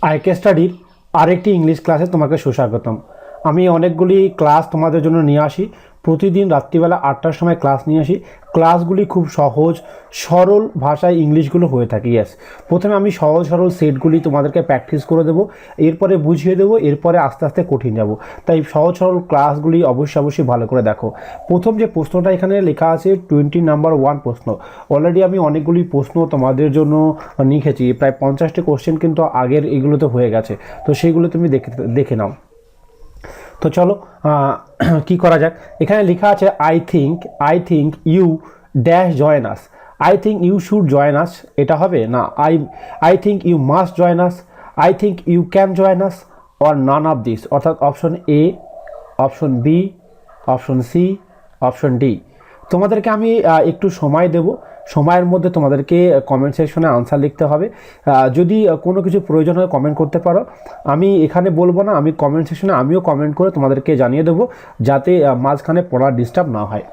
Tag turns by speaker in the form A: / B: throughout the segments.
A: আইকে স্টাডির আরেকটি ইংলিশ ক্লাসে তোমাকে সুস্বাগতম। আমি অনেকগুলি ক্লাস তোমাদের জন্য নিয়ে আসি। প্রতিদিন রাত্রিবেলা 8টার সময় ক্লাস নিয়ে আসি। ক্লাসগুলি খুব সহজ সরল ভাষায় ইংলিশগুলো হয়ে থাকে। ইয়েস, প্রথমে আমি সহজ সরল সেটগুলি তোমাদেরকে প্র্যাকটিস করে দেবো, এরপরে বুঝিয়ে দেবো, এরপরে আস্তে আস্তে কঠিন যাব। তাই সহজ সরল ক্লাসগুলি অবশ্যই ভালো করে দেখো। প্রথম যে প্রশ্নটা এখানে লেখা আছে 20 নাম্বার 1 প্রশ্ন। অলরেডি আমি অনেকগুলি প্রশ্ন তোমাদের জন্য লিখেছি, প্রায় 50টি কোশ্চেন কিন্তু আগের এগুলোতে হয়ে গেছে, তো সেইগুলো তুমি দেখে নাও। তো চলো কি করা যাক। এখানে লেখা আছে I think you dash join us. I think you should join us, এটা হবে না। I think you must join us, I think you can join us, or none of this, অর্থাৎ option A, option B, option C, option D. তোমাদেরকে আমি একটু সময় দেব, সময়ের মধ্যে তোমাদেরকে কমেন্ট সেকশনে আনসার লিখতে হবে। যদি কোনো কিছু প্রয়োজন হয় কমেন্ট করতে পারো, আমি এখানে বলবো না, আমি কমেন্ট সেকশনে আমিও কমেন্ট করে তোমাদেরকে জানিয়ে দেবো, যাতে মাঝখানে পড়ার ডিস্টার্ব না হয়।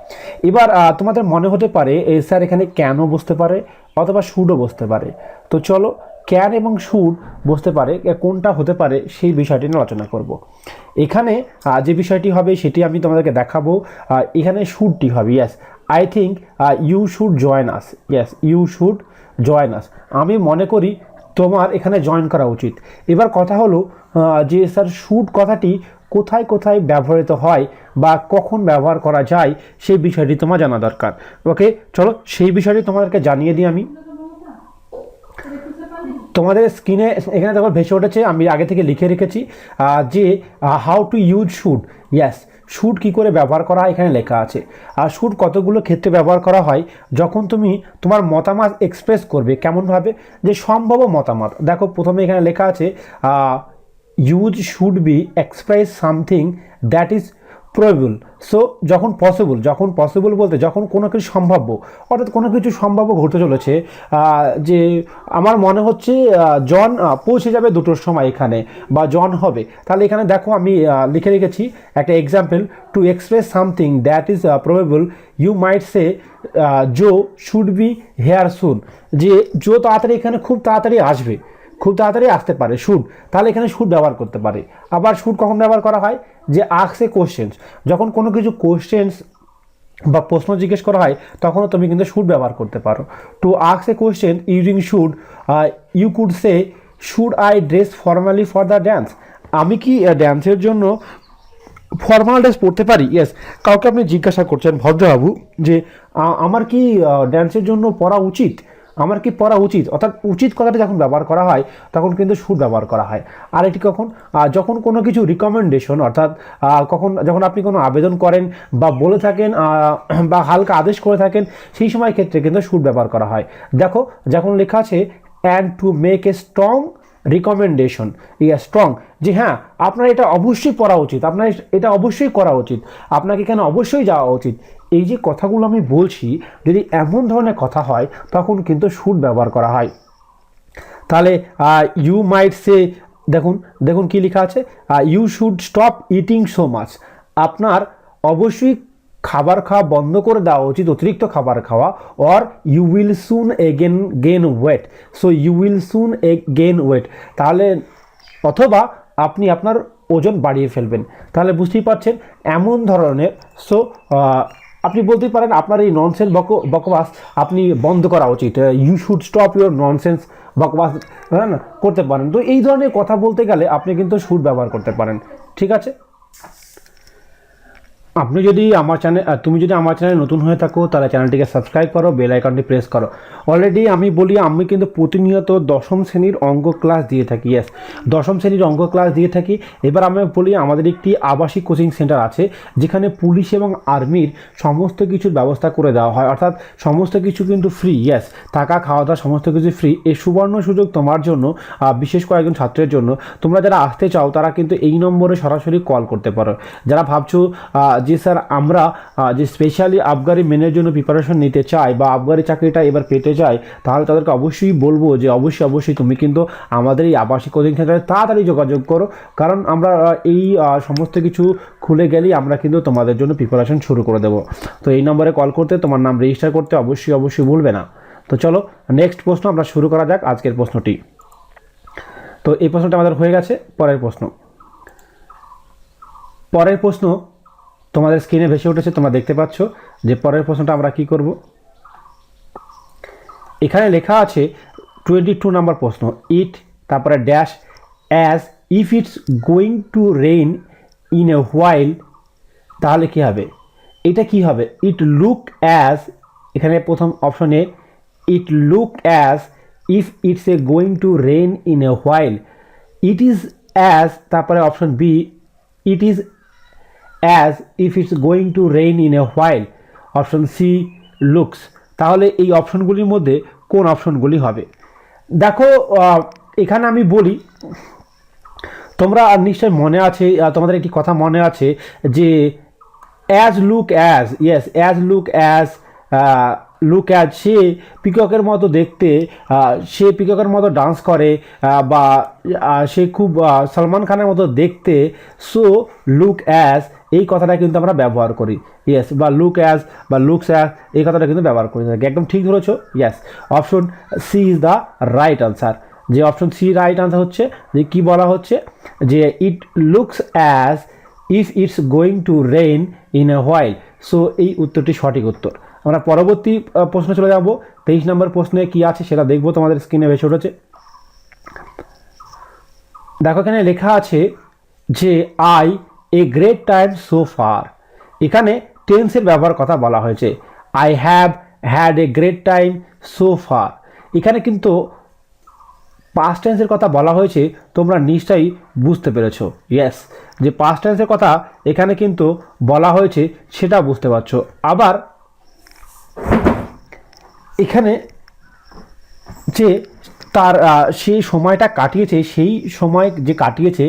A: এবার তোমাদের মনে হতে পারে স্যার এখানে কেনও বসতে পারে অথবা শুডও বসতে পারে। তো চলো, ক্যান এবং শুড বসতে পারে, কোনটা হতে পারে সেই বিষয়টি নিয়ে আলোচনা করব। এখানে যে বিষয়টি হবে সেটি আমি তোমাদেরকে দেখাবো। এখানে শুডটি হবে, yes, I think you should join us. Yes, you should join us, আমি মনে করি তোমার এখানে জয়েন করা উচিত। এবার কথা হলো যে স্যার শুড কথাটি কোথায় কোথায় ব্যবহৃত হয় বা কখন ব্যবহার করা যায় সেই বিষয়টি তোমার জানা দরকার। ওকে, চলো সেই বিষয়টি তোমাদেরকে জানিয়ে দিই। আমি তোমাদের স্ক্রিনে এখানে দেখো ভেসে উঠেছে, আমি আগে থেকে লিখে রেখেছি যে how to use should. Yes, should কী করে ব্যবহার করা হয় এখানে লেখা আছে। আর শুড কতগুলো ক্ষেত্রে ব্যবহার করা হয়, যখন তুমি তোমার মতামত এক্সপ্রেস করবে, কেমনভাবে, যে সম্ভাব্য মতামত। দেখো প্রথমে এখানে লেখা আছে use should be express something that is probable. So যখন পসিবল বলতে যখন কোনো কিছু সম্ভাব্য, অর্থাৎ কোনো কিছু সম্ভাব্য ঘটতে চলেছে, যে আমার মনে হচ্ছে জন পৌঁছে যাবে 2টোর সময় এখানে, বা জন হবে, তাহলে এখানে দেখো আমি লিখে রেখেছি একটা example. To express something that is probable you might say Joe should be here soon, যে জো তাড়াতাড়ি এখানে খুব তাড়াতাড়ি আসবে, খুব তাড়াতাড়ি আসতে পারে, শুড, তাহলে এখানে শুড ব্যবহার করতে পারে। আবার শুড কখন ব্যবহার করা হয়, যে আস্ক এ কোশ্চেন্স, যখন কোনো কিছু কোশ্চেন্স বা প্রশ্ন জিজ্ঞেস করা হয় তখনও তুমি কিন্তু শুড ব্যবহার করতে পারো। To ask a question using should, you could say should I dress formally for the dance, আমি কি ড্যান্সের জন্য ফর্মাল ড্রেস পরতে পারি। ইয়েস, কাউকে আপনি জিজ্ঞাসা করছেন ভদ্রবাবু যে আমার কি ড্যান্সের জন্য পরা উচিত, আমার কি পড়া উচিত, অর্থাৎ উচিত কথাটি যখন ব্যবহার করা হয় তখন কিন্তু শুড ব্যবহার করা হয়। আর এটি কখন, যখন কোনো কিছু রিকমেন্ডেশন, অর্থাৎ যখন আপনি কোনো আবেদন করেন বা বলে থাকেন বা হালকা আদেশ করে থাকেন, সেই সময় ক্ষেত্রে কিন্তু শুড ব্যবহার করা হয়। দেখো যখন লেখা আছে and to make a strong recommendation, strong, যে হ্যাঁ আপনার এটা অবশ্যই পড়া উচিত, আপনার এটা অবশ্যই করা উচিত, আপনাকে এখানে অবশ্যই যাওয়া উচিত, এই যে কথাগুলো আমি বলছি, যদি এমন ধরনের কথা হয় তখন কিন্তু শুড ব্যবহার করা হয়। তাহলে ইউ মাইট সে, দেখুন দেখুন কি লেখা আছে, you should stop eating so much, আপনার অবশ্যই খাবার খাওয়া বন্ধ করে দেওয়া উচিত, অতিরিক্ত খাবার খাওয়া। Or you will soon gain weight, so you will soon gain weight, তাহলে অথবা আপনি আপনার ওজন বাড়িয়ে ফেলবেন। তাহলে বুঝতেই পারছেন এমন ধরনের। সো আপনি বলতেই পারেন আপনার এই ননসেন্স বকবাস আপনি বন্ধ করা উচিত, you should stop your nonsense বকবাস, হ্যাঁ না, করতে পারেন। তো এই ধরনের কথা বলতে গেলে আপনি কিন্তু শুড ব্যবহার করতে পারেন। ঠিক আছে, তুমি যদি আমার চ্যানেলে নতুন হয়ে থাকো তাহলে চ্যানেলটিকে সাবস্ক্রাইব করো, বেল আইকনটি প্রেস করো। অলরেডি আমি বলি আমি কিন্তু প্রতিনিয়ত 10ম শ্রেণীর অঙ্ক ক্লাস দিয়ে থাকি। ইয়েস, 10ম শ্রেণীর অঙ্ক ক্লাস দিয়ে থাকি। এবার আমি বলি আমাদের একটি আবাসিক কোচিং সেন্টার আছে, যেখানে পুলিশ এবং আর্মির সমস্ত কিছুর ব্যবস্থা করে দেওয়া হয়, অর্থাৎ সমস্ত কিছু কিন্তু ফ্রি। ইয়েস, থাকা খাওয়া দাওয়া সমস্ত কিছু ফ্রি। এই সুবর্ণ সুযোগ তোমার জন্য, বিশেষ কয়েকজন ছাত্রের জন্য। তোমরা যারা আসতে চাও তারা কিন্তু এই নম্বরে সরাসরি কল করতে পারো। যারা ভাবছো যে স্যার আমরা যে স্পেশালি আবগারি মেনের জন্য প্রিপারেশন নিতে চাই বা আবগারি চাকরিটা এবার পেতে চাই, তাহলে তাদেরকে অবশ্যই বলবো যে অবশ্যই তুমি কিন্তু আমাদের এই আবাসিক কোচিং সেন্টারে তাড়াতাড়ি যোগাযোগ করো, কারণ আমরা এই সমস্ত কিছু খুলে গেলেই আমরা কিন্তু তোমাদের জন্য প্রিপারেশন শুরু করে দেবো। তো এই নম্বরে কল করতে, তোমার নাম রেজিস্টার করতে অবশ্যই ভুলবে না। তো চলো নেক্সট প্রশ্ন আমরা শুরু করা যাক। আজকের প্রশ্নটি তো এই প্রশ্নটা আমাদের হয়ে গেছে। পরের প্রশ্ন তোমাদের স্ক্রিনে ভেসে উঠেছে, তোমরা দেখতে পাচ্ছ যে পরের প্রশ্নটা আমরা কি করব। এখানে লেখা আছে 22 নম্বর প্রশ্ন, ইট তারপরে dash as if it's going to rain in a while, তাহলে কি হবে? এটা কি হবে? ইট লুক অ্যাজ, এখানে প্রথম অপশনে it look as if it's a going to rain in a while, it is as, তারপরে option B it is as if it's going to rain in a while, option C looks. তাহলে এই অপশনগুলির মধ্যে কোন অপশনগুলি হবে? দেখো এখানে আমি বলি, তোমরা নিশ্চয় মনে আছে, তোমাদের একটি কথা মনে আছে যে as look as, yes as look as, look as সে পিককের মতো দেখতে, সে পিককের মতো ডান্স করে, বা সে খুব সলমান খানের মতো দেখতে, সো লুক অ্যাজ এই কথাটা কিন্তু আমরা ব্যবহার করি, ইয়েস, বা লুক অ্যাজ বা লুকস অ্যাজ এই কথাটা কিন্তু ব্যবহার করি থাকি। একদম ঠিক ধরেছো, yes, option C is the right answer. যে অপশন সি রাইট আনসার হচ্ছে যে কি বলা হচ্ছে যে it looks as if it's going to rain in a while, so এই উত্তরটি সঠিক উত্তর। আমরা পরবর্তী প্রশ্নে চলে যাব। 23 নম্বর প্রশ্নে কি আছে সেটা দেখবো, তোমাদের স্ক্রিনে ভেসে উঠেছে। দেখো এখানে লেখা আছে যে I a great time so far, এখানে টেন্সের ব্যবহার কথা বলা হয়েছে। I have had a great time so far, এখানে কিন্তু পাস্ট টেন্সের কথা বলা হয়েছে, তোমরা নিশ্চয়ই বুঝতে পেরেছো, ইয়েস, যে পাস্ট টেন্সের কথা এখানে কিন্তু বলা হয়েছে সেটা বুঝতে পারছো। আবার এখানে যে তার সেই সময়টা কাটিয়েছে, সেই সময় যে কাটিয়েছে,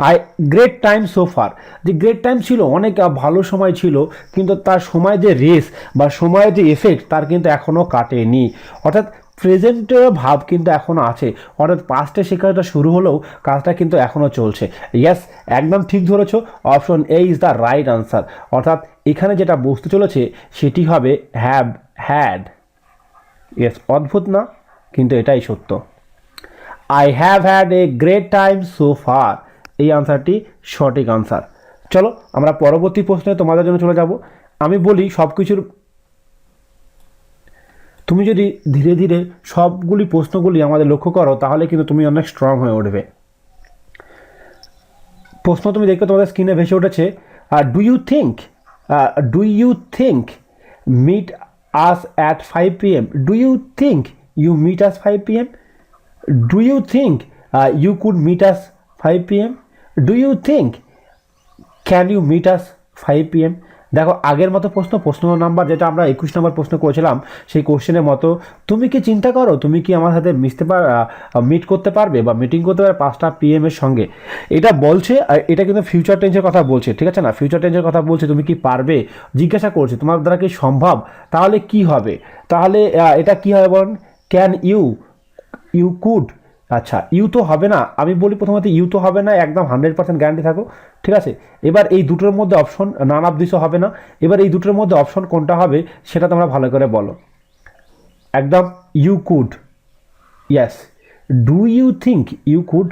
A: I great time so far, যে গ্রেট টাইম ছিল, অনেক ভালো সময় ছিল, কিন্তু তার সময় যে রেস বা সময়ের যে এফেক্ট তার কিন্তু এখনও কাটেনি, অর্থাৎ প্রেজেন্টের ভাব কিন্তু এখনও আছে, অর্থাৎ পাস্টে সে কাজটা শুরু হলেও কাজটা কিন্তু এখনও চলছে। ইয়েস, একদম ঠিক ধরেছো, option A is the right answer. অর্থাৎ এখানে যেটা বুঝতে চলেছে সেটি হবে হ্যাভ হ্যাড। ইয়েস, অদ্ভুত না, কিন্তু এটাই সত্য। I have had a great time so far, এই আনসারটি সঠিক আনসার। চলো আমরা পরবর্তী প্রশ্নে তোমাদের জন্য চলে যাব। আমি বলি সব কিছুর, তুমি যদি ধীরে ধীরে সবগুলি প্রশ্নগুলি আমাদের লক্ষ্য করো তাহলে কিন্তু তুমি অনেক স্ট্রং হয়ে উঠবে। প্রশ্ন তুমি দেখতে তোমাদের স্ক্রিনে ভেসে উঠেছে, do you think meet us at 5 PM, do you think you meet us 5 PM, do you think you could meet us 5 PM, do you think can you meet us 5 PM। দেখো আগের মতো প্রশ্ন নাম্বার যেটা আমরা 21 নম্বর প্রশ্ন করেছিলাম সেই কোশ্চেনের মতো, তুমি কি চিন্তা করো তুমি কি আমার সাথে মিট করতে পারবে বা মিটিং করতে পারবে 5টা PM এর সঙ্গে, এটা বলছে। এটা কিন্তু ফিউচার টেন্সের কথা বলছে, ঠিক আছে না, ফিউচার টেন্সের কথা বলছে, তুমি কি পারবে জিজ্ঞাসা করছে, তোমার দ্বারা কি সম্ভব, তাহলে কি হবে, তাহলে এটা কি হবে বলুন, ক্যান ইউ কুড, আচ্ছা ইউ তো হবে না, আমি বলি প্রথমত ইউ তো হবে না, একদম 100% গ্যারান্টি থাকো, ঠিক আছে। এবার এই দুটোর মধ্যে অপশন নান অফ দিসও হবে না, এবার এই দুটোর মধ্যে অপশন কোনটা হবে সেটা তোমরা ভালো করে বলো। একদম you could, yes, do you think you could,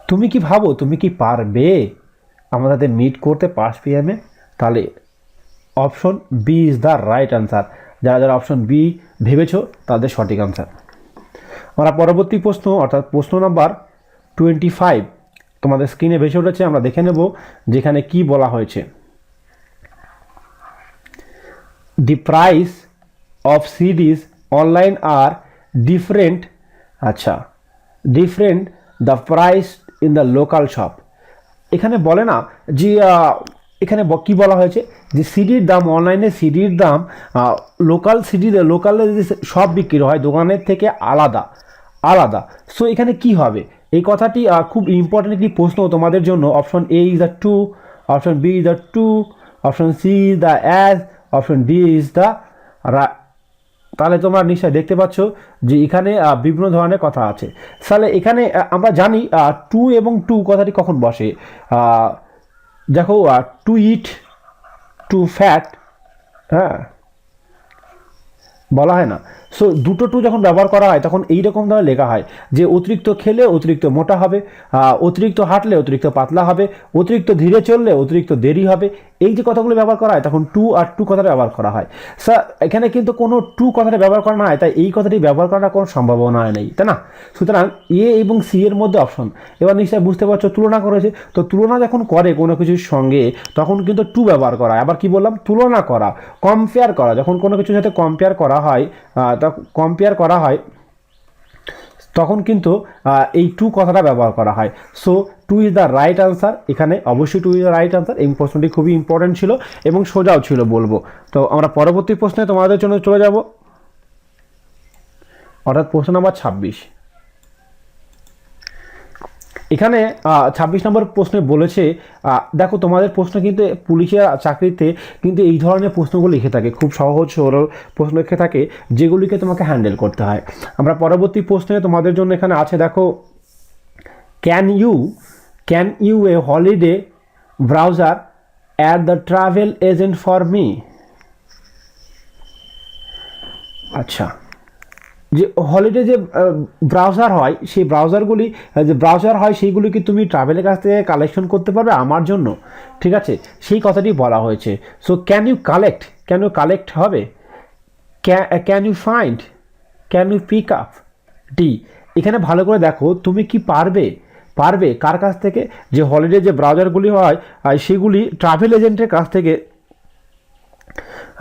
A: তুমি কি ভাবো তুমি কি পারবে আমাদের সাথে মিট করতে 5 PM, তাহলে option B is the right answer. যারা যারা অপশন বি ভেবেছো তাদের সঠিক আনসার। আমরা পরবর্তী প্রশ্ন অর্থাৎ প্রশ্ন নাম্বার 25 তোমাদের স্ক্রিনে ভেসে উঠেছে, আমরা দেখে নেব যেখানে কি বলা হয়েছে। The price of CDs online are different, আচ্ছা different the price in the local shop. এখানে বলে না যে এখানে কি বলা হয়েছে যে সিডির দাম, অনলাইনে সিডির দাম লোকালে যদি সব বিক্রি হয় দোকানের থেকে আলাদা। সো এখানে কি হবে, এই কথাটি খুব ইম্পর্টেন্ট একটি প্রশ্ন তোমাদের জন্য। Option A is the two, option B is the two, option C is the as, option D is the, তাহলে তোমরা নিশ্চয়ই দেখতে পাচ্ছ যে এখানে বিভিন্ন ধরনের কথা আছে। তাহলে এখানে আমরা জানি টু এবং টু কথাটি কখন বসে, দেখো টু ইট, টু ফ্যাট, হ্যাঁ বলা হয় না। সো দুটো টু যখন ব্যবহার করা হয় তখন এইরকম ধরনের লেখা হয় যে অতিরিক্ত খেলে অতিরিক্ত মোটা হবে, অতিরিক্ত হাঁটলে অতিরিক্ত পাতলা হবে, অতিরিক্ত ধীরে চললে অতিরিক্ত দেরি হবে। এই যে কথাগুলো ব্যবহার করা হয় তখন টু আর টু কথাটা ব্যবহার করা হয়। স্যার এখানে কিন্তু কোনো টু কথাটা ব্যবহার করা না হয়, তাই এই কথাটি ব্যবহার করার কোনো সম্ভাবনা নেই, তাই না? সুতরাং এ এবং সি এর মধ্যে অপশন। এবার নিশ্চয়ই বুঝতে পারছো তুলনা করেছে, তো তুলনা যখন করে কোনো কিছুর সঙ্গে তখন কিন্তু টু ব্যবহার করা হয়। আবার কি বললাম, তুলনা করা, কম্পেয়ার করা, যখন কোনো কিছুর সাথে কম্পেয়ার করা হয় তখন কিন্তু এই টু কথাটা ব্যবহার করা হয়। So too is the right answer. এখানে অবশ্যই too is the right answer. এই প্রশ্নটি খুবই ইম্পর্টেন্ট ছিল এবং সোজাও ছিল বলবো। তো আমরা পরবর্তী প্রশ্নে তোমাদের জন্য চলে যাব, অর্থাৎ প্রশ্ন নাম্বার 26। এখানে 26 নম্বর প্রশ্নে বলেছে, দেখো তোমাদের প্রশ্ন কিন্তু পুলিশের চাকরিতে কিন্তু এই ধরনের প্রশ্নগুলো লিখে থাকে, খুব সহজ সরল প্রশ্ন লিখে থাকে যেগুলিকে তোমাকে হ্যান্ডেল করতে হয়। আমরা পরবর্তী প্রশ্নে তোমাদের জন্য এখানে আছে, দেখো, can you a holiday browser at the travel agent for me. আচ্ছা, যে হলিডে যে ব্রাউজার হয় সেই ব্রাউজারগুলি যে ব্রাউজার হয় সেইগুলি কি তুমি ট্রাভেলের কাছ থেকে কালেকশন করতে পারবে আমার জন্য? ঠিক আছে, সেই কথাটি বলা হয়েছে। সো ক্যান ইউ কালেক্ট হবে, can you find, can you pick up. D, এখানে ভালো করে দেখো তুমি কি পারবে কার কাছ থেকে? যে হলিডে যে ব্রাউজারগুলি হয় সেগুলি ট্রাভেল এজেন্টের কাছ থেকে,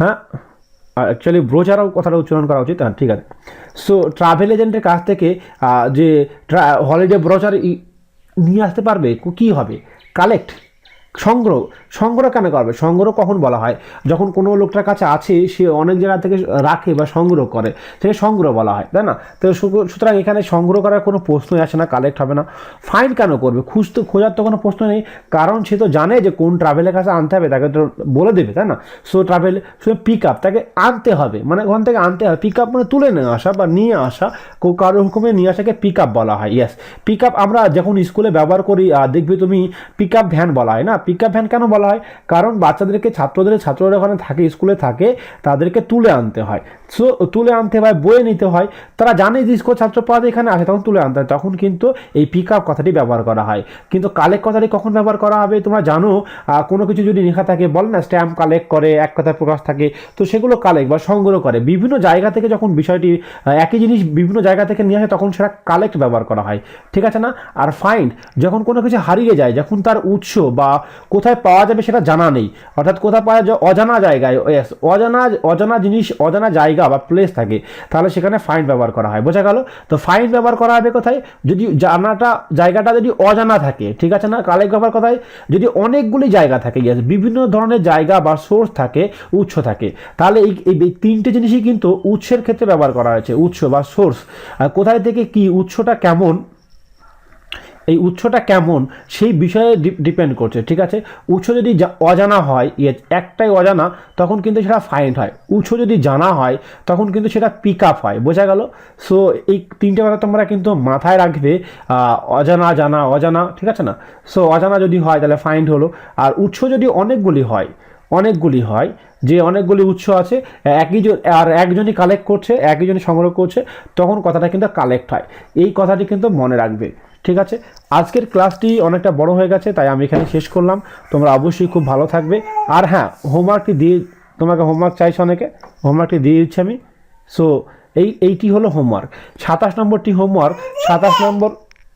A: হ্যাঁ অ্যাকচুয়ালি ব্রোচারও কথাটা উচ্চারণ করা উচিত, হ্যাঁ ঠিক আছে। সো ট্রাভেল এজেন্টের কাছ থেকে যে হলিডে ব্রোচার নিয়ে আসতে পারবে, কী হবে? কালেক্ট, সংগ্রহ কেন করবে? সংগ্রহ কখন বলা হয়? যখন কোনো লোকটার কাছে আছে, সে অনেক জায়গা থেকে রাখে বা সংগ্রহ করে, সেটা সংগ্রহ বলা হয়, তাই না? তো সুতরাং এখানে সংগ্রহ করার কোনো প্রশ্নই আসে না, কালেক্ট হবে না। ফাইন্ড কেন করবে? খোঁজার তো কোনো প্রশ্ন নেই, কারণ সে তো জানে যে কোন ট্রাভেলের কাছে আনতে হবে, তাকে তো বলে দেবে, তাই না? সো পিক আপ, তাকে আনতে হবে, মানে ওখান থেকে আনতে হবে। পিক আপ মানে তুলে নিয়ে আসা বা নিয়ে আসা, কারো হুকুমে নিয়ে আসাকে পিক আপ বলা হয়। ইয়েস, পিক আপ আমরা যখন স্কুলে ব্যবহার করি দেখবে তুমি পিক আপ ভ্যান বলা হয় না। পিক আপ ভ্যান কেন বলা হয়? কারণ বাচ্চাদেরকে ছাত্ররা ওখানে থাকে, স্কুলে থাকে, তাদেরকে তুলে আনতে হয়। সো তুলে আনতে হয়, বয়ে নিতে হয়, তারা জানে যে স্কুল ছাত্র পড়াতে এখানে আসে, তখন তুলে আনতে হয়, তখন কিন্তু এই পিক আপ কথাটি ব্যবহার করা হয়। কিন্তু কালেক্ট কথাটি কখন ব্যবহার করা হবে? তোমরা জানো, কোনো কিছু যদি লেখা থাকে, বলে না স্ট্যাম্প কালেক্ট করে, এক কথায় প্রকাশ থাকে, তো সেগুলো কালেক্ট বা সংগ্রহ করে। বিভিন্ন জায়গা থেকে যখন বিষয়টি একই জিনিস বিভিন্ন জায়গা থেকে নিয়ে আসে তখন সেটা কালেক্ট ব্যবহার করা হয়, ঠিক আছে না? আর ফাইন্ড, যখন কোনো কিছু হারিয়ে যায়, যখন তার উৎস বা কোথায় পাওয়া যাবে সেটা জানা নেই, অর্থাৎ কোথায় পাওয়া যায়, অজানা জায়গায়, অজানা জিনিস, অজানা জায়গা বা প্লেস থাকে, তাহলে সেখানে ফাইন্ড ব্যবহার করা হয়। বোঝা গেল? তো ফাইন্ড ব্যবহার করা হবে কোথায়? যদি জায়গাটা যদি অজানা থাকে, ঠিক আছে না? কালেক্ট ব্যবহার কোথায়? যদি অনেকগুলি জায়গা থাকে, বিভিন্ন ধরনের জায়গা বা সোর্স থাকে, উৎস থাকে, তাহলে এই তিনটে জিনিসই কিন্তু উৎসের ক্ষেত্রে ব্যবহার করা হয়েছে। উৎস বা সোর্স, কোথায় থেকে কি, উৎসটা কেমন, এই উৎসটা কেমন সেই বিষয়ে ডিপেন্ড করছে, ঠিক আছে? উৎস যদি অজানা হয়, একটাই অজানা, তখন কিন্তু সেটা ফাইন্ড হয়। উৎস যদি জানা হয় তখন কিন্তু সেটা পিক আপ হয়। বোঝা গেল? সো এই তিনটে কথা তোমরা কিন্তু মাথায় রাখবে, অজানা, জানা, অজানা, ঠিক আছে না? সো অজানা যদি হয় তাহলে ফাইন্ড হলো, আর উৎস যদি অনেকগুলি হয়, যে অনেকগুলি উৎস আছে, একজনই কালেক্ট করছে, একজনই সংগ্রহ করছে, তখন কথাটা কিন্তু কালেক্ট হয়। এই কথাটি কিন্তু মনে রাখবে, ঠিক আছে? আজকের ক্লাসটি অনেকটা বড় হয়ে গেছে, তাই আমি এখানে শেষ করলাম। তোমরা অবশ্যই খুব ভালো থাকবে। আর হ্যাঁ, তোমাকে হোমওয়ার্ক চাইছো অনেকে, হোমওয়ার্কটি দিয়ে দিচ্ছি আমি। সো এইটি হলো হোমওয়ার্ক। 27 নম্বরটি হোমওয়ার্ক,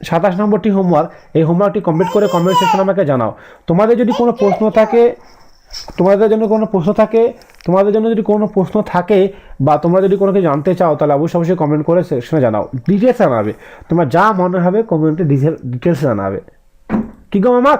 A: 27 নম্বরটি হোমওয়ার্ক। এই হোমওয়ার্কটি কমপ্লিট করে কমেন্ট সেকশনে আমাকে জানাও। তোমাদের যদি কোনো প্রশ্ন থাকে, তোমাদের জন্য যদি কোনো প্রশ্ন থাকে বা তোমরা যদি কোনো কিছু জানতে চাও, তাহলে অবশ্যই কমেন্ট করে সেকশনে জানাও, ডিটেলস জানাবে। তোমার যা মনে হবে কমেন্টে ডিটেলস জানাবে। কি গো মামা?